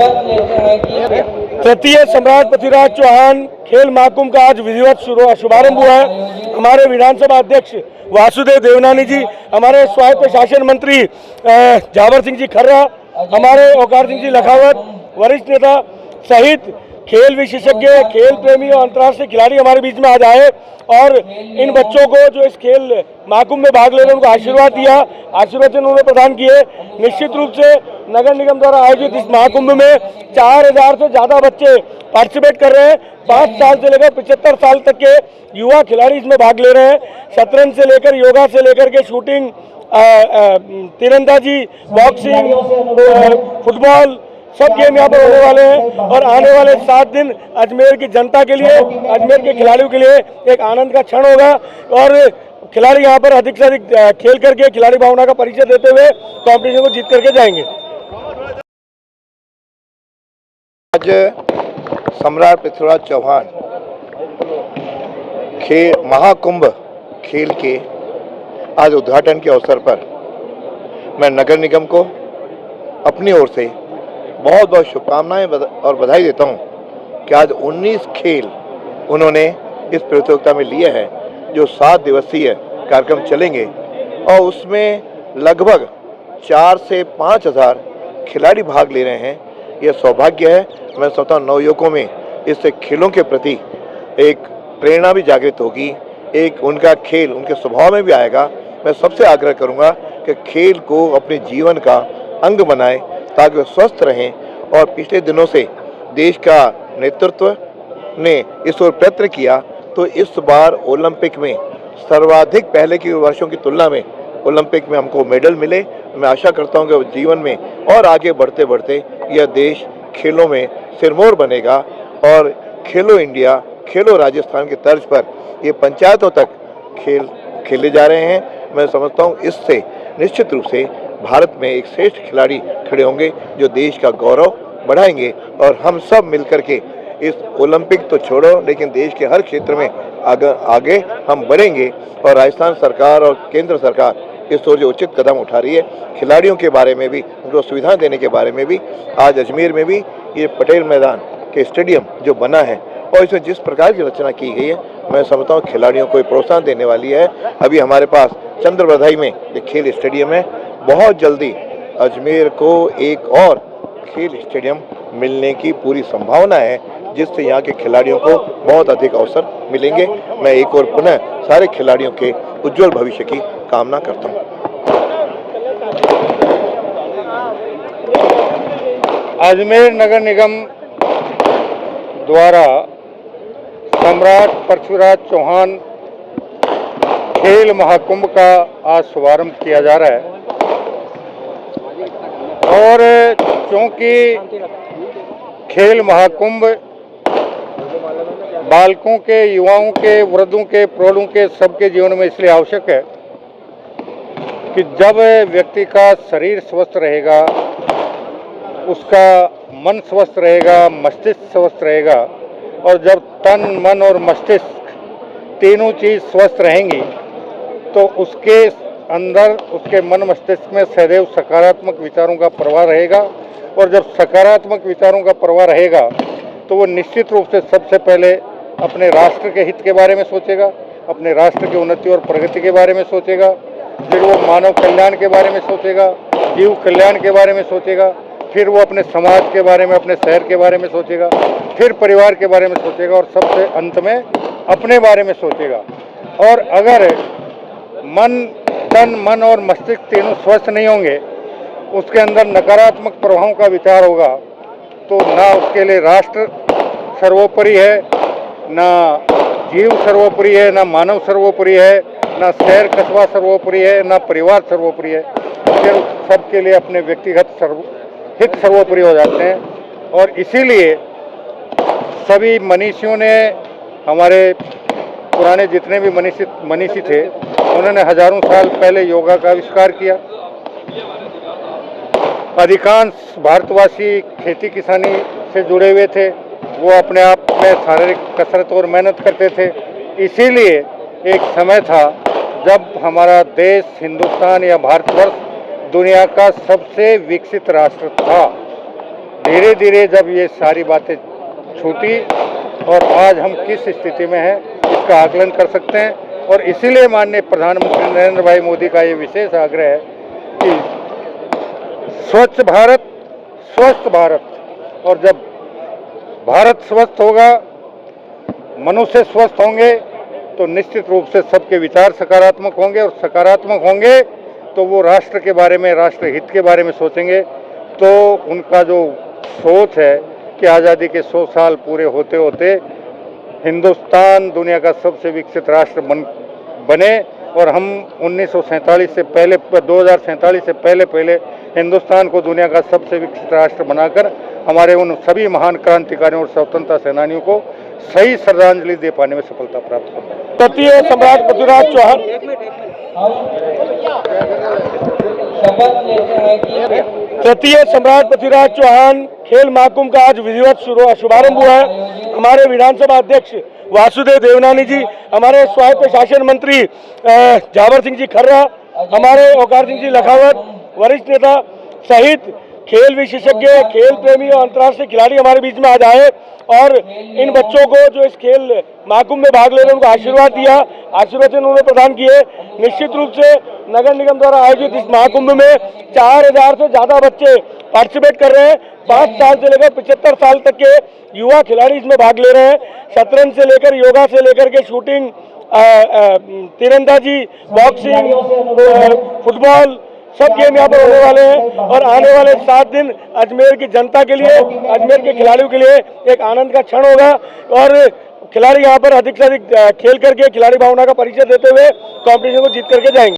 शपथ लेते हैं कि तृतीय सम्राट पृथ्वीराज चौहान खेल महाकुंभ का आज विधिवत शुभारंभ हुआ है। हमारे विधानसभा अध्यक्ष वासुदेव देवनानी जी, हमारे स्वायत्त शासन मंत्री जावर सिंह जी खर्रा, हमारे ओकार सिंह जी लखावत, वरिष्ठ नेता सहित खेल विशेषज्ञ, खेल प्रेमी और अंतर्राष्ट्रीय खिलाड़ी हमारे बीच में आज आए और इन बच्चों को जो इस खेल महाकुंभ में भाग ले रहे हैं उनको आशीर्वाद दिया, आशीर्वचन उन्होंने प्रदान किए। निश्चित रूप से नगर निगम द्वारा आयोजित इस महाकुंभ में 4000 से ज़्यादा बच्चे पार्टिसिपेट कर रहे हैं। 5 साल से लेकर 75 साल तक के युवा खिलाड़ी इसमें भाग ले रहे हैं। शतरंज से लेकर योगा से लेकर के शूटिंग, तीरंदाजी, बॉक्सिंग, फुटबॉल, सब गेम यहाँ पर होने वाले हैं और आने वाले 7 दिन अजमेर की जनता के लिए, अजमेर के खिलाड़ियों के लिए एक आनंद का क्षण होगा और खिलाड़ी यहाँ पर अधिक से अधिक खेल करके खिलाड़ी भावना का परिचय देते हुए कॉम्पिटिशन को जीत करके जाएंगे। आज सम्राट पृथ्वीराज चौहान खेल महाकुंभ खेल के आज उद्घाटन के अवसर पर मैं नगर निगम को अपनी ओर से बहुत बहुत शुभकामनाएं और बधाई देता हूं कि आज 19 खेल उन्होंने इस प्रतियोगिता में लिए हैं, जो 7 दिवसीय कार्यक्रम चलेंगे और उसमें लगभग 4 से 5 हज़ार खिलाड़ी भाग ले रहे हैं। यह सौभाग्य है। मैं सोचता हूँ नवयुवकों में इससे खेलों के प्रति एक प्रेरणा भी जागृत होगी, एक उनका खेल उनके स्वभाव में भी आएगा। मैं सबसे आग्रह करूँगा कि खेल को अपने जीवन का अंग बनाएं ताकि वे स्वस्थ रहें। और पिछले दिनों से देश का नेतृत्व ने इस ओर प्रयत्न किया तो इस बार ओलंपिक में सर्वाधिक पहले के वर्षों की तुलना में ओलंपिक में हमको मेडल मिले। मैं आशा करता हूं कि जीवन में और आगे बढ़ते बढ़ते यह देश खेलों में सिरमौर बनेगा और खेलो इंडिया, खेलो राजस्थान के तर्ज पर ये पंचायतों तक खेल खेले जा रहे हैं। मैं समझता हूं इससे निश्चित रूप से भारत में एक श्रेष्ठ खिलाड़ी खड़े होंगे जो देश का गौरव बढ़ाएंगे और हम सब मिलकर के इस ओलंपिक तो छोड़ो लेकिन देश के हर क्षेत्र में आगे हम बढ़ेंगे। और राजस्थान सरकार और केंद्र सरकार इस ओर जो उचित कदम उठा रही है, खिलाड़ियों के बारे में भी, उनको सुविधा देने के बारे में भी, आज अजमेर में भी ये पटेल मैदान के स्टेडियम जो बना है और इसमें जिस प्रकार की रचना की गई है, मैं समझता हूँ खिलाड़ियों को प्रोत्साहन देने वाली है। अभी हमारे पास चंद्रवधाई में एक खेल स्टेडियम है, बहुत जल्दी अजमेर को एक और खेल स्टेडियम मिलने की पूरी संभावना है जिससे यहाँ के खिलाड़ियों को बहुत अधिक अवसर मिलेंगे। मैं एक और पुनः सारे खिलाड़ियों के उज्जवल भविष्य की कामना करता हूँ। अजमेर नगर निगम द्वारा सम्राट पृथ्वीराज चौहान खेल महाकुंभ का आज शुभारंभ किया जा रहा है और क्योंकि खेल महाकुंभ बालकों के, युवाओं के, वृद्धों के, प्रौढ़ों के सबके जीवन में इसलिए आवश्यक है कि जब व्यक्ति का शरीर स्वस्थ रहेगा, उसका मन स्वस्थ रहेगा, मस्तिष्क स्वस्थ रहेगा और जब तन, मन और मस्तिष्क तीनों चीज़ स्वस्थ रहेंगी तो उसके अंदर, उसके मन मस्तिष्क में सदैव सकारात्मक विचारों का प्रवाह रहेगा और जब सकारात्मक विचारों का प्रवाह रहेगा तो वो निश्चित रूप से सबसे पहले अपने राष्ट्र के हित के बारे में सोचेगा, अपने राष्ट्र की उन्नति और प्रगति के बारे में सोचेगा, फिर वो मानव कल्याण के बारे में सोचेगा, जीव कल्याण के बारे में सोचेगा, फिर वो अपने समाज के बारे में, अपने शहर के बारे में सोचेगा, फिर परिवार के बारे में सोचेगा और सबसे अंत में अपने बारे में सोचेगा। और अगर तन, मन और मस्तिष्क तीनों स्वस्थ नहीं होंगे, उसके अंदर नकारात्मक प्रभावों का विचार होगा तो ना उसके लिए राष्ट्र सर्वोपरि है, ना जीव सर्वोपरि है, ना मानव सर्वोपरि है, ना शहर कस्बा सर्वोपरि है, ना परिवार सर्वोपरि है। फिर सबके लिए अपने व्यक्तिगत हित सर्वोपरि हो जाते हैं। और इसीलिए सभी मनीषियों ने, हमारे पुराने जितने भी मनीषी थे, उन्होंने हजारों साल पहले योगा का आविष्कार किया। अधिकांश भारतवासी खेती किसानी से जुड़े हुए थे, वो अपने आप में शारीरिक कसरत और मेहनत करते थे। इसीलिए एक समय था जब हमारा देश, हिंदुस्तान या भारतवर्ष दुनिया का सबसे विकसित राष्ट्र था। धीरे धीरे जब ये सारी बातें छूटी और आज हम किस स्थिति में हैं इसका आकलन कर सकते हैं। और इसीलिए माननीय प्रधानमंत्री नरेंद्र भाई मोदी का ये विशेष आग्रह है कि स्वच्छ भारत स्वस्थ भारत, और जब भारत स्वस्थ होगा, मनुष्य स्वस्थ होंगे, तो निश्चित रूप से सबके विचार सकारात्मक होंगे, और सकारात्मक होंगे तो वो राष्ट्र के बारे में, राष्ट्र हित के बारे में सोचेंगे। तो उनका जो सोच है कि आज़ादी के 100 साल पूरे होते होते हिंदुस्तान दुनिया का सबसे विकसित राष्ट्र बने, और हम 1947 से पहले 2047 से पहले हिंदुस्तान को दुनिया का सबसे विकसित राष्ट्र बनाकर हमारे उन सभी महान क्रांतिकारियों और स्वतंत्रता सेनानियों को सही श्रद्धांजलि दे पाने में सफलता प्राप्त करें। तृतीय सम्राट पृथ्वीराज चौहान शपथ लेते हैं कि तृतीय सम्राट पृथ्वीराज चौहान खेल महाकुंभ का आज विधिवत शुभारंभ हुआ है। हमारे विधानसभा अध्यक्ष वासुदेव देवनानी जी, हमारे स्वायत्त शासन मंत्री जावर सिंह जी खर्रा, हमारे ओकार सिंह जी लखावत, वरिष्ठ नेता सहित खेल विशेषज्ञ, खेल प्रेमी और अंतर्राष्ट्रीय खिलाड़ी हमारे बीच में आज आए और इन बच्चों को जो इस खेल महाकुंभ में भाग ले रहे हैं उनको आशीर्वाद दिया, आशीर्वचन उन्होंने प्रदान किए। निश्चित रूप से नगर निगम द्वारा आयोजित इस महाकुंभ में 4000 से ज़्यादा बच्चे पार्टिसिपेट कर रहे हैं। 5 साल से लेकर 75 साल तक के युवा खिलाड़ी इसमें भाग ले रहे हैं। शतरंज से लेकर, योगा से लेकर के शूटिंग, तीरंदाजी, बॉक्सिंग, फुटबॉल, सब गेम यहाँ पर होने वाले हैं। और आने वाले 7 दिन अजमेर की जनता के लिए, अजमेर के खिलाड़ियों के लिए एक आनंद का क्षण होगा और खिलाड़ी यहाँ पर अधिक से अधिक खेल करके खिलाड़ी भावना का परिचय देते हुए कॉम्पिटिशन को जीत करके जाएंगे।